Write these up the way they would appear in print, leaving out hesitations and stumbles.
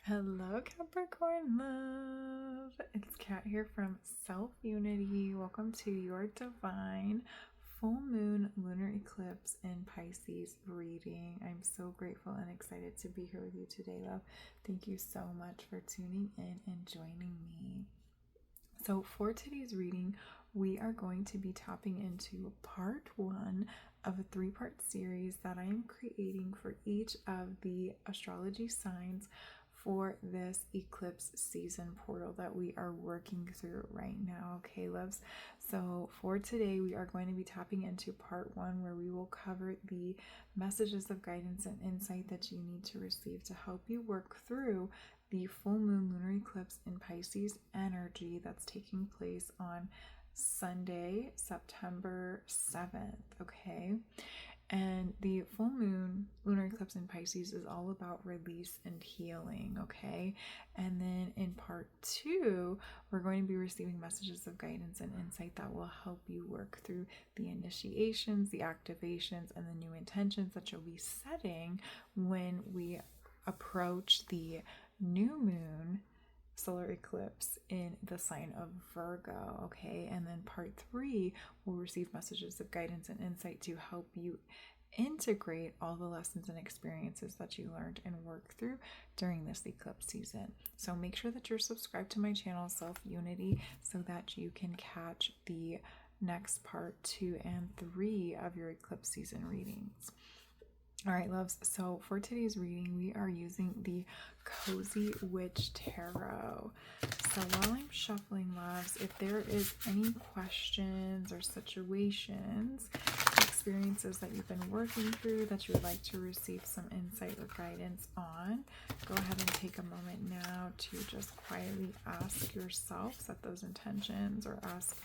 Hello, Capricorn love. It's Kat here from Self-Unity. Welcome to your divine full moon lunar eclipse in Pisces reading. I'm so grateful and excited to be here with you today, love. Thank you so much for tuning in and joining me. So, for today's reading, we are going to be tapping into part one of a three-part series that I am creating for each of the astrology signs for this eclipse season portal that we are working through right now. Okay, loves. So for today, we are going to be tapping into part one, where we will cover the messages of guidance and insight that you need to receive to help you work through the full moon lunar eclipse in Pisces energy that's taking place on Sunday, September 7th. Okay. And the full moon lunar eclipse in Pisces is all about release and healing, okay? And then in part two, we're going to be receiving messages of guidance and insight that will help you work through the initiations, the activations, and the new intentions that you'll be setting when we approach the new moon solar eclipse in the sign of Virgo, okay? And then part three will receive messages of guidance and insight to help you integrate all the lessons and experiences that you learned and work through during this eclipse season. So make sure that you're subscribed to my channel, Self Unity, so that you can catch the next part 2 and 3 of your eclipse season readings. All right, loves. So for today's reading, we are using the Cozy Witch Tarot. So while I'm shuffling, loves, if there is any questions or situations, experiences that you've been working through that you would like to receive some insight or guidance on, go ahead and take a moment now to just quietly ask yourself, set those intentions, or ask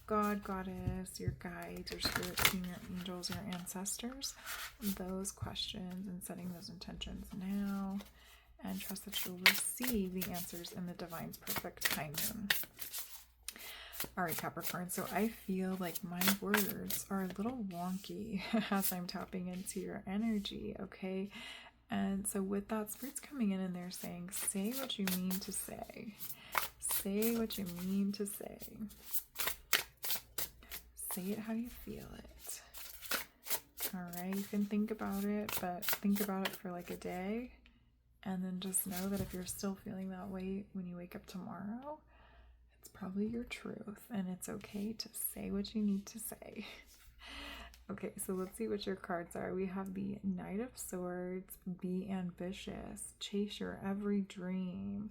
God, Goddess, your guides, your spirit team, your angels, your ancestors, those questions, and setting those intentions now, and trust that you'll receive the answers in the divine's perfect timing. All right, Capricorn, so I feel like my words are a little wonky as I'm tapping into your energy, okay? And so with that, Spirit's coming in and they're saying, say what you mean to say. Say what you mean to say. Say it how you feel it. All right, you can think about it, but think about it for like a day. And then just know that if you're still feeling that way when you wake up tomorrow, it's probably your truth. And it's okay to say what you need to say. Okay, so let's see what your cards are. We have the Knight of Swords, be ambitious, chase your every dream.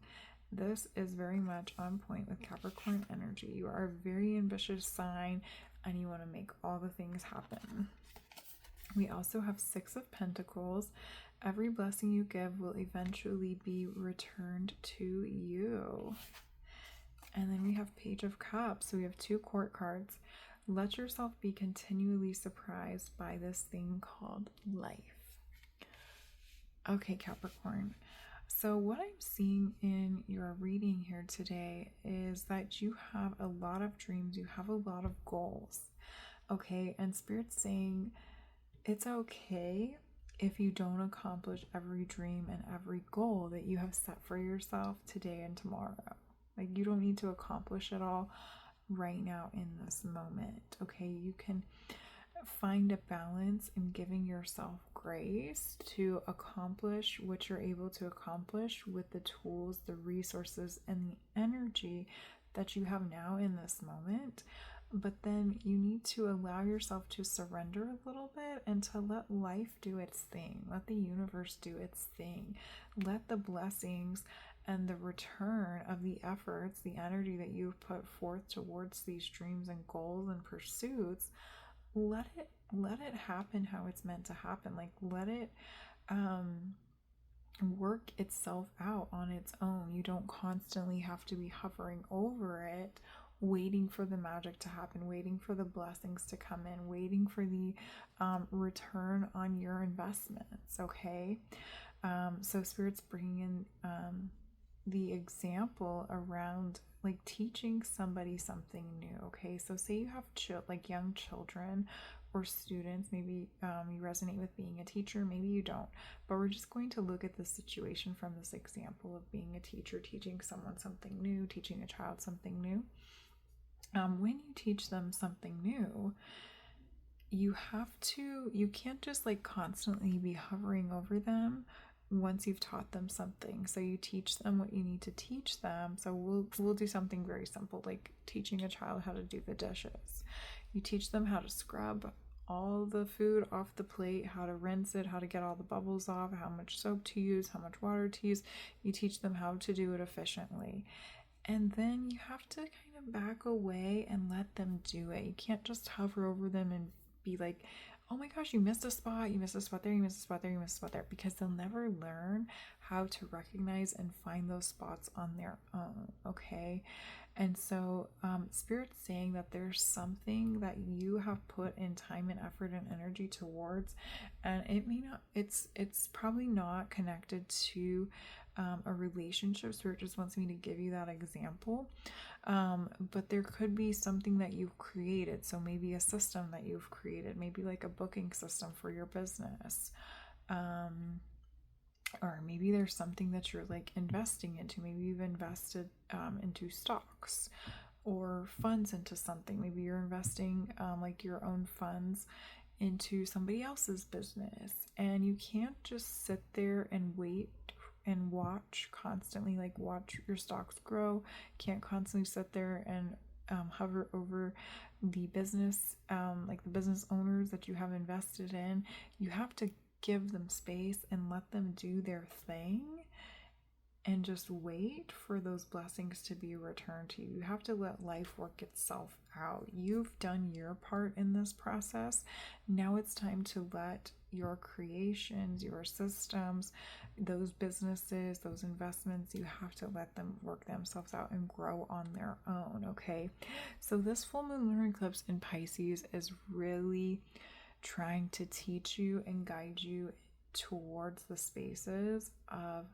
This is very much on point with Capricorn energy. You are a very ambitious sign and you want to make all the things happen. We also have Six of Pentacles. Every blessing you give will eventually be returned to you. And then we have Page of Cups. So we have 2 court cards. Let yourself be continually surprised by this thing called life. Okay, Capricorn. So what I'm seeing in your reading here today is that you have a lot of dreams, you have a lot of goals, okay? And Spirit's saying it's okay if you don't accomplish every dream and every goal that you have set for yourself today and tomorrow. Like, you don't need to accomplish it all right now in this moment, okay? You can find a balance in giving yourself grace to accomplish what you're able to accomplish with the tools, the resources, and the energy that you have now in this moment. But then you need to allow yourself to surrender a little bit and to let life do its thing. Let the universe do its thing. Let the blessings and the return of the efforts, the energy that you've put forth towards these dreams and goals and pursuits, let it happen how it's meant to happen. Like, let it work itself out on its own. You don't constantly have to be hovering over it, waiting for the magic to happen, waiting for the blessings to come in, waiting for the return on your investments, okay? So Spirit's bringing in the example around like teaching somebody something new, okay? So say you have like young children or students. Maybe you resonate with being a teacher, maybe you don't. But we're just going to look at the situation from this example of being a teacher, teaching someone something new, teaching a child something new. When you teach them something new, you can't just like constantly be hovering over them once you've taught them something. So you teach them what you need to teach them. So we'll do something very simple, like teaching a child how to do the dishes. You teach them how to scrub all the food off the plate, how to rinse it, how to get all the bubbles off, how much soap to use, how much water to use. You teach them how to do it efficiently. And then you have to kind of back away and let them do it. You can't just hover over them and be like, oh my gosh, you missed a spot, you missed a spot there, you missed a spot there, you missed a spot there, because they'll never learn how to recognize and find those spots on their own, okay? And so Spirit's saying that there's something that you have put in time and effort and energy towards, and it may not, it's probably not connected to a relationship. Spirit just wants me to give you that example. But there could be something that you've created. So maybe a system that you've created, maybe like a booking system for your business. Or maybe there's something that you're like investing into. Maybe you've invested into stocks or funds into something. Maybe you're investing like your own funds into somebody else's business. And you can't just sit there and wait and watch constantly, like watch your stocks grow. Can't constantly sit there and hover over the business, like the business owners that you have invested in. You have to give them space and let them do their thing and just wait for those blessings to be returned to you. You have to let life work itself out. You've done your part in this process. Now it's time to let your creations, your systems, those businesses, those investments, you have to let them work themselves out and grow on their own, okay? So this full moon lunar eclipse in Pisces is really trying to teach you and guide you towards the spaces of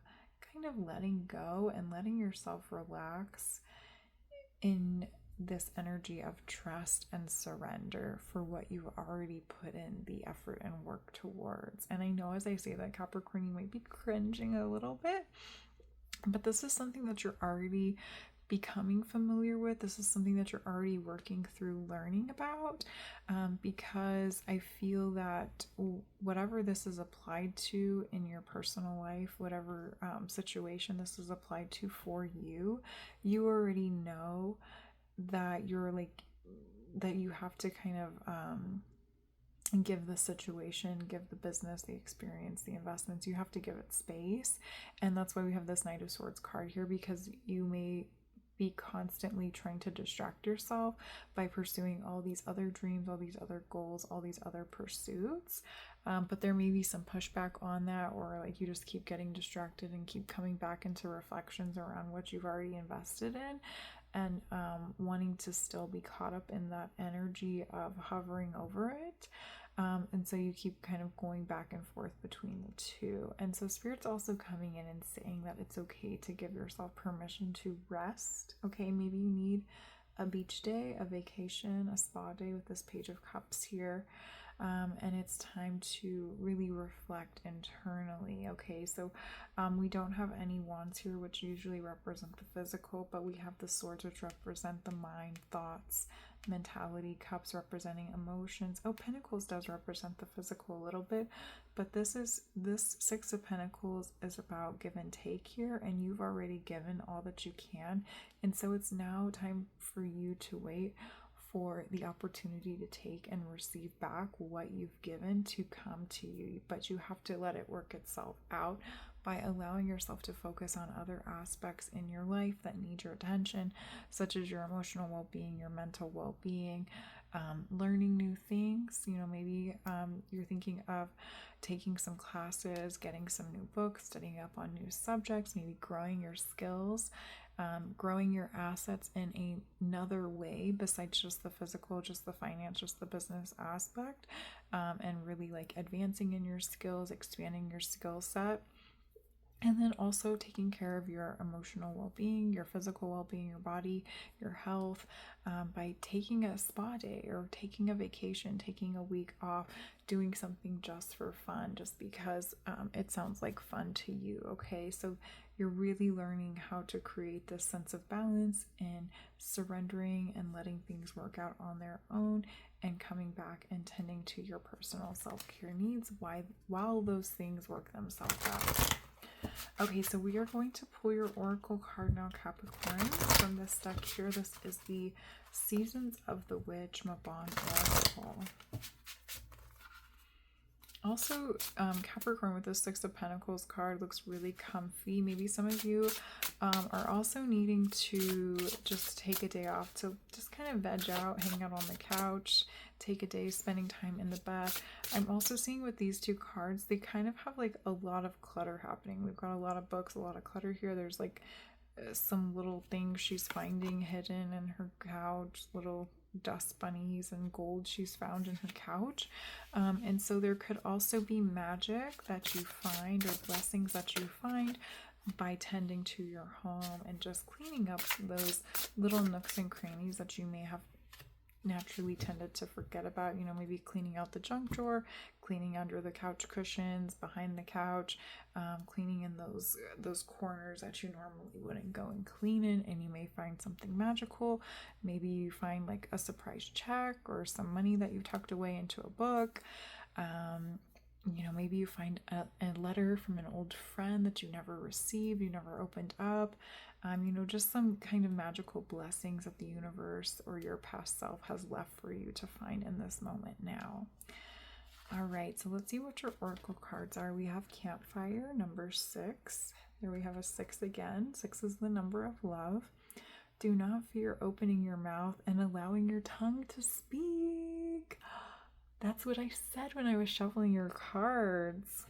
kind of letting go and letting yourself relax in this energy of trust and surrender for what you've already put in the effort and work towards. And I know as I say that, Capricorn, you might be cringing a little bit, but this is something that you're already becoming familiar with. This is something that you're already working through learning about, because I feel that whatever this is applied to in your personal life, whatever situation this is applied to for you, you already know that you're like, that you have to kind of give the situation, give the business, the experience, the investments, you have to give it space. And that's why we have this Knight of Swords card here, because you may be constantly trying to distract yourself by pursuing all these other dreams, all these other goals, all these other pursuits. But there may be some pushback on that, or like you just keep getting distracted and keep coming back into reflections around what you've already invested in, and wanting to still be caught up in that energy of hovering over it. And so you keep kind of going back and forth between the two. And so Spirit's also coming in and saying that it's okay to give yourself permission to rest. Okay, maybe you need a beach day, a vacation, a spa day with this Page of Cups here. And it's time to really reflect internally. Okay, so we don't have any wands here, which usually represent the physical, but we have the swords, which represent the mind, thoughts, mentality, cups representing emotions. Oh, Pentacles does represent the physical a little bit, but this Six of Pentacles is about give and take here, and you've already given all that you can, and so it's now time for you to wait for the opportunity to take and receive back what you've given to come to you. But you have to let it work itself out by allowing yourself to focus on other aspects in your life that need your attention, such as your emotional well-being, your mental well-being, learning new things. You know, maybe you're thinking of taking some classes, getting some new books, studying up on new subjects, maybe growing your skills, growing your assets in another way besides just the physical, just the finance, just the business aspect, and really like advancing in your skills, expanding your skill set. And then also taking care of your emotional well-being, your physical well-being, your body, your health, by taking a spa day or taking a vacation, taking a week off, doing something just for fun, just because it sounds like fun to you. Okay, so you're really learning how to create this sense of balance and surrendering and letting things work out on their own, and coming back and tending to your personal self-care needs while those things work themselves out. Okay, so we are going to pull your oracle card now, Capricorn, from this deck here. This is the Seasons of the Witch Mabon Oracle. Also, Capricorn with the Six of Pentacles card looks really comfy. Maybe some of you are also needing to just take a day off to just kind of veg out, hang out on the couch, take a day spending time in the bed. I'm also seeing with these two cards, they kind of have like a lot of clutter happening. We've got a lot of books, a lot of clutter here. There's like some little things she's finding hidden in her couch, little dust bunnies and gold she's found in her couch. And so there could also be magic that you find or blessings that you find by tending to your home and just cleaning up those little nooks and crannies that you may have naturally tended to forget about. You know, maybe cleaning out the junk drawer, cleaning under the couch cushions, behind the couch, cleaning in those corners that you normally wouldn't go and clean in, and you may find something magical. Maybe you find like a surprise check or some money that you tucked away into a book. You know, maybe you find a letter from an old friend that you never received, you never opened up. You know, just some kind of magical blessings that the universe or your past self has left for you to find in this moment now. All right, so let's see what your oracle cards are. We have Campfire, number 6. There we have a 6 again. 6 is the number of love. Do not fear opening your mouth and allowing your tongue to speak. That's what I said when I was shuffling your cards.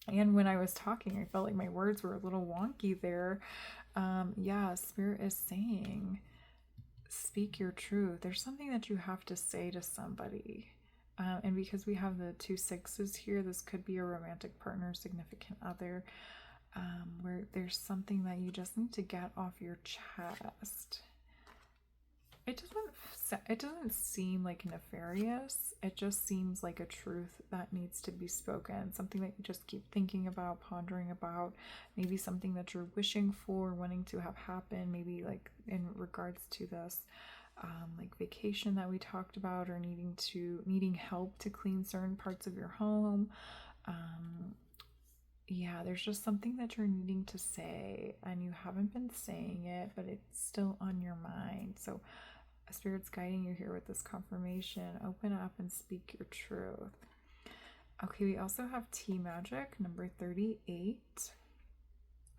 And when I was talking, I felt like my words were a little wonky there. Yeah, Spirit is saying, speak your truth. There's something that you have to say to somebody. And because we have the 2 6s here, this could be a romantic partner, significant other, where there's something that you just need to get off your chest. It doesn't seem like nefarious. It just seems like a truth that needs to be spoken. Something that you just keep thinking about, pondering about. Maybe something that you're wishing for, wanting to have happen. Maybe like in regards to this, like vacation that we talked about, or needing help to clean certain parts of your home. Yeah, there's just something that you're needing to say, and you haven't been saying it, but it's still on your mind. So Spirit's guiding you here with this confirmation. Open up and speak your truth. Okay, we also have Tea Magic, number 38.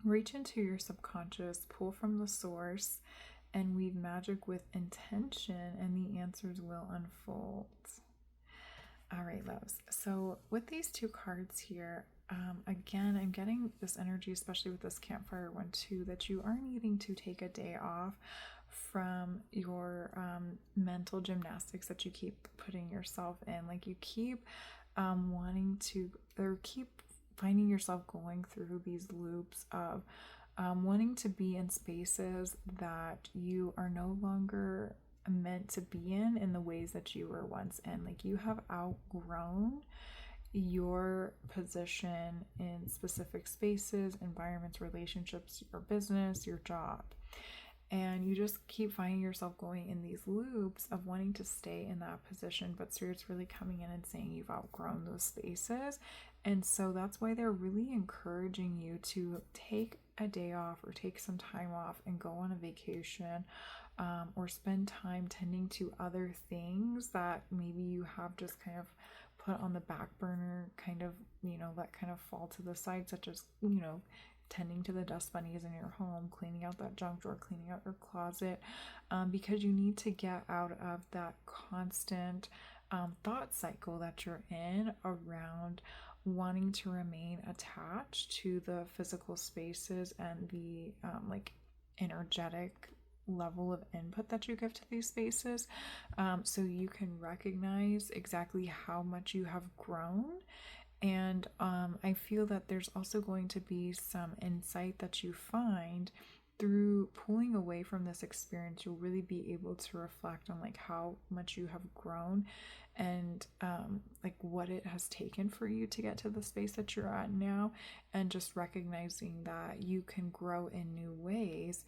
Reach into your subconscious, pull from the source, and weave magic with intention, and the answers will unfold. All right, loves. So with these 2 cards here, again, I'm getting this energy, especially with this Campfire one too, that you are needing to take a day off from your mental gymnastics that you keep putting yourself in. Like you keep wanting to, or keep finding yourself going through these loops of wanting to be in spaces that you are no longer meant to be in the ways that you were once in. Like you have outgrown your position in specific spaces, environments, relationships, your business, your job. And you just keep finding yourself going in these loops of wanting to stay in that position, but Spirit's really coming in and saying you've outgrown those spaces. And so that's why they're really encouraging you to take a day off or take some time off and go on a vacation, or spend time tending to other things that maybe you have just kind of put on the back burner, kind of, you know, that kind of fall to the side, such as, you know, tending to the dust bunnies in your home, cleaning out that junk drawer, cleaning out your closet, because you need to get out of that constant thought cycle that you're in around wanting to remain attached to the physical spaces and the like energetic level of input that you give to these spaces, so you can recognize exactly how much you have grown And I feel that there's also going to be some insight that you find through pulling away from this experience. You'll really be able to reflect on like how much you have grown and like what it has taken for you to get to the space that you're at now, and just recognizing that you can grow in new ways,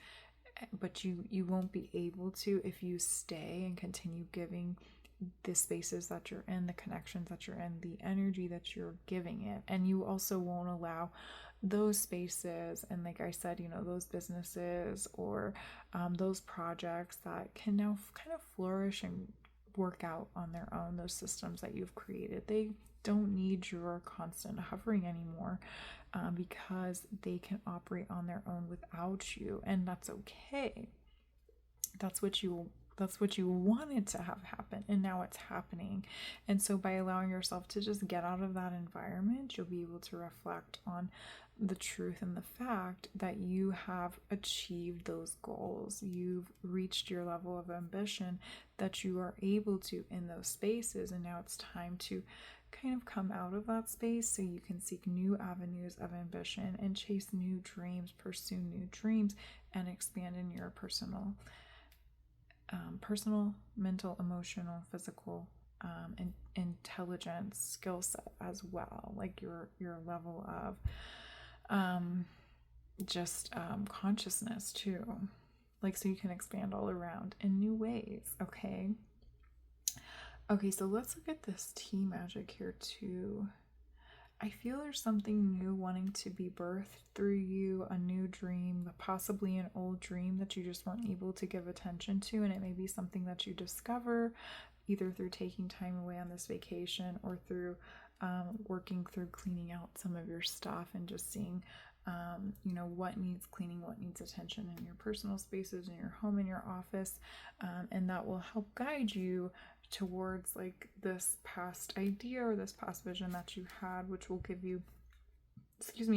but you won't be able to if you stay and continue giving the spaces that you're in, the connections that you're in, the energy that you're giving it. And you also won't allow those spaces and, like I said, those businesses or those projects that can now kind of flourish and work out on their own. Those systems that you've created, they don't need your constant hovering anymore, because they can operate on their own without you, and that's okay. That's what you wanted to have happen, and now it's happening. And so by allowing yourself to just get out of that environment, you'll be able to reflect on the truth and the fact that you have achieved those goals. You've reached your level of ambition that you are able to in those spaces, and now it's time to kind of come out of that space so you can seek new avenues of ambition and chase new dreams, pursue new dreams, and expand in your personal, mental, emotional, physical, and intelligence skill set as well, like your level of consciousness too, like, so you can expand all around in new ways. Okay, so let's look at this tea magic here too. I feel there's something new wanting to be birthed through you, a new dream, possibly an old dream that you just weren't able to give attention to, and it may be something that you discover either through taking time away on this vacation or through working through cleaning out some of your stuff and just seeing what needs cleaning, what needs attention in your personal spaces, in your home, in your office, and that will help guide you towards like this past idea or this past vision that you had, which will give you,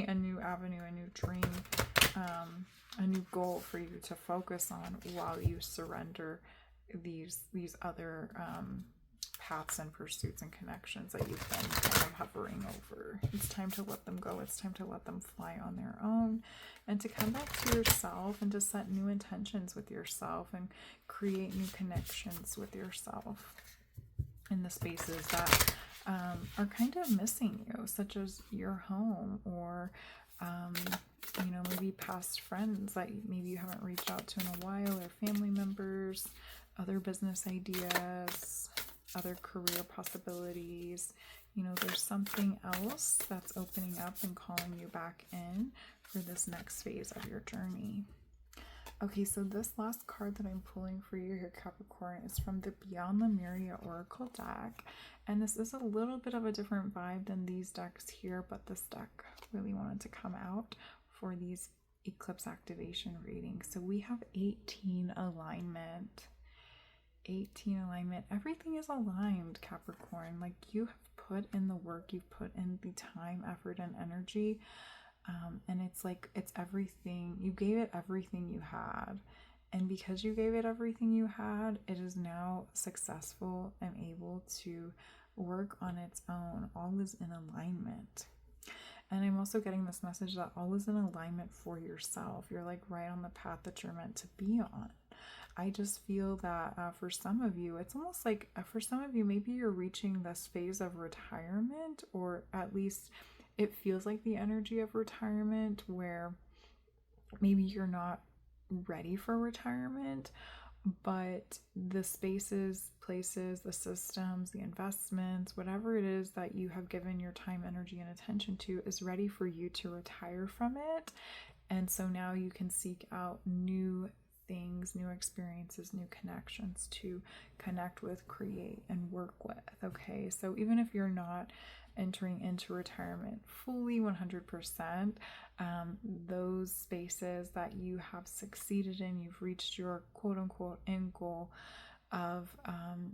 a new avenue, a new dream, a new goal for you to focus on while you surrender these other paths and pursuits and connections that you've been kind of hovering over. It's time to let them go. It's time to let them fly on their own, and to come back to yourself and to set new intentions with yourself and create new connections with yourself in the spaces that are kind of missing you, such as your home or maybe past friends that maybe you haven't reached out to in a while, or family members, other business ideas, other career possibilities. There's something else that's opening up and calling you back in for this next phase of your journey. Okay, so this last card that I'm pulling for you here, Capricorn, is from the Beyond Lemuria Oracle deck. And this is a little bit of a different vibe than these decks here, but this deck really wanted to come out for these eclipse activation readings. So we have 18 alignment. 18 alignment. Everything is aligned, Capricorn. Like, you have put in the work, you've put in the time, effort, and energy. And it's like, it's everything. You gave it everything you had. And because you gave it everything you had, it is now successful and able to work on its own. All is in alignment. And I'm also getting this message that all is in alignment for yourself. You're like right on the path that you're meant to be on. I just feel that for some of you, it's almost like for some of you, maybe you're reaching this phase of retirement, or at least it feels like the energy of retirement, where maybe you're not ready for retirement, but the spaces, places, the systems, the investments, whatever it is that you have given your time, energy, and attention to is ready for you to retire from it. And so now you can seek out new things, new experiences, new connections to connect with, create, and work with. Okay, so even if you're not entering into retirement fully 100%, those spaces that you have succeeded in, you've reached your quote-unquote end goal of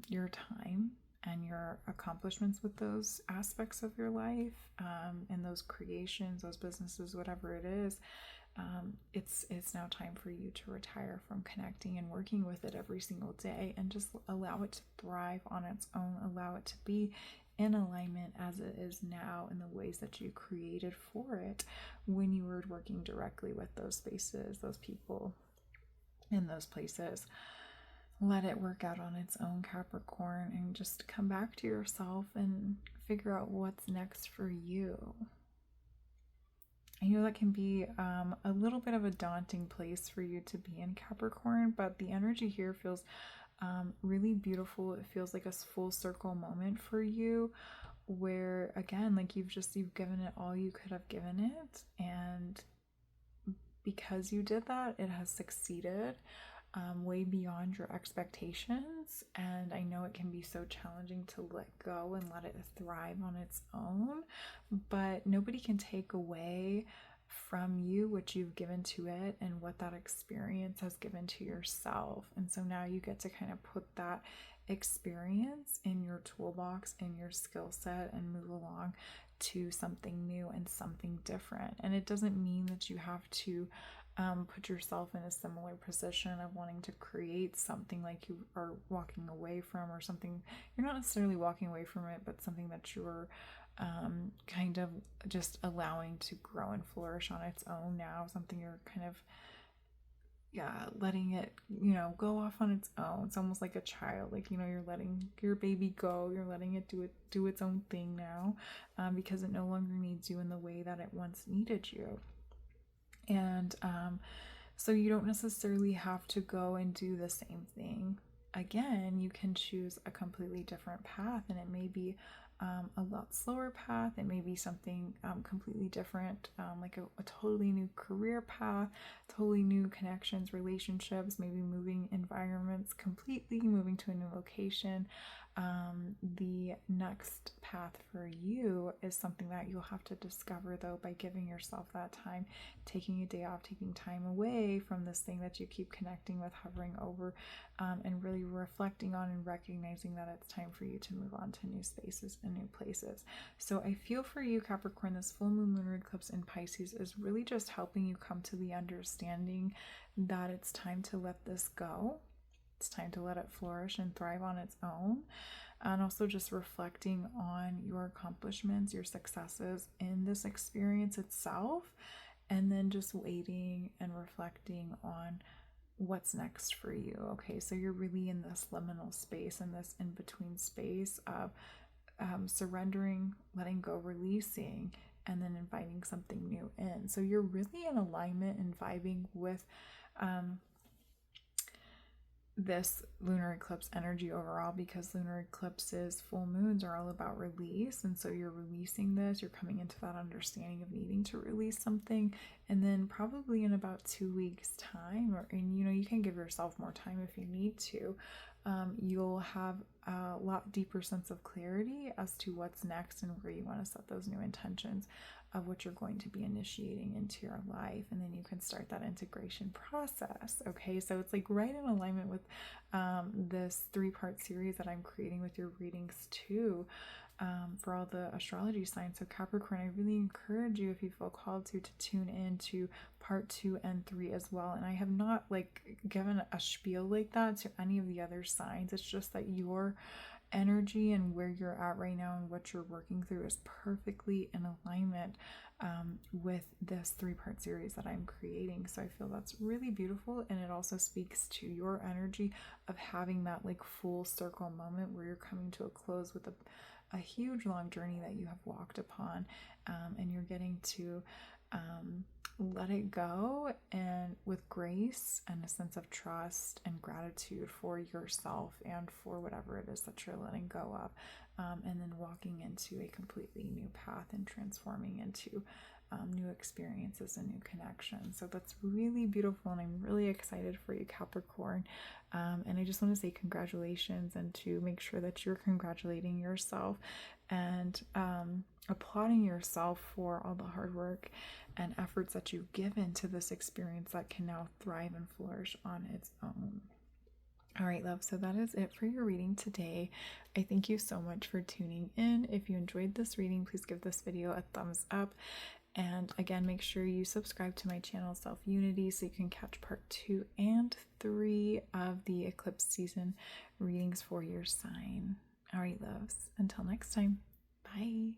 your time and your accomplishments with those aspects of your life, and those creations, those businesses, whatever it is, it's now time for you to retire from connecting and working with it every single day, and just allow it to thrive on its own, allow it to be in alignment as it is now in the ways that you created for it when you were working directly with those spaces, those people, in those places. Let it work out on its own, Capricorn, and just come back to yourself and figure out what's next for you. I know that can be a little bit of a daunting place for you to be in, Capricorn, but the energy here feels really beautiful. It feels like a full circle moment for you where, again, like you've given it all you could have given it, and because you did that, it has succeeded way beyond your expectations. And I know it can be so challenging to let go and let it thrive on its own, but nobody can take away from you what you've given to it and what that experience has given to yourself. And so now you get to kind of put that experience in your toolbox, in your skill set, and move along to something new and something different. And it doesn't mean that you have to put yourself in a similar position of wanting to create something like you are walking away from, or something you're not necessarily walking away from it, but something that you're kind of just allowing to grow and flourish on its own now, something you're kind of letting it, go off on its own. It's almost like a child, like, you're letting your baby go, you're letting it do its own thing now, because it no longer needs you in the way that it once needed you. And so you don't necessarily have to go and do the same thing again. You can choose a completely different path, and it may be a lot slower path. It may be something completely different, like a totally new career path, totally new connections, relationships, maybe moving environments completely, moving to a new location. The next path for you is something that you'll have to discover, though, by giving yourself that time, taking a day off, taking time away from this thing that you keep connecting with, hovering over, and really reflecting on and recognizing that it's time for you to move on to new spaces and new places. So I feel for you, Capricorn, this full moon lunar eclipse in Pisces is really just helping you come to the understanding that it's time to let this go. It's time to let it flourish and thrive on its own. And also just reflecting on your accomplishments, your successes in this experience itself, and then just waiting and reflecting on what's next for you. Okay, so you're really in this liminal space, in this in-between space of surrendering, letting go, releasing, and then inviting something new in. So you're really in alignment and vibing with this lunar eclipse energy overall, because lunar eclipses, full moons, are all about release. And so you're releasing this, you're coming into that understanding of needing to release something, and then probably in about 2 weeks time, you can give yourself more time if you need to, you'll have a lot deeper sense of clarity as to what's next and where you want to set those new intentions of what you're going to be initiating into your life, and then you can start that integration process. Okay, so it's like right in alignment with this 3-part series that I'm creating with your readings too, for all the astrology signs. So Capricorn, I really encourage you, if you feel called to tune in to part 2 and 3 as well. And I have not given a spiel like that to any of the other signs. It's just that your energy and where you're at right now and what you're working through is perfectly in alignment with this 3-part series that I'm creating. So I feel that's really beautiful, and it also speaks to your energy of having that full circle moment where you're coming to a close with a huge long journey that you have walked upon, and you're getting to let it go, and with grace and a sense of trust and gratitude for yourself and for whatever it is that you're letting go of, and then walking into a completely new path and transforming into new experiences and new connections. So that's really beautiful, and I'm really excited for you, Capricorn. And I just want to say congratulations, and to make sure that you're congratulating yourself and applauding yourself for all the hard work and efforts that you've given to this experience that can now thrive and flourish on its own. All right, love, so that is it for your reading today. I thank you so much for tuning in. If you enjoyed this reading, please give this video a thumbs up. And again, make sure you subscribe to my channel, Self Unity, so you can catch part 2 and 3 of the eclipse season readings for your sign. All right, loves. Until next time. Bye.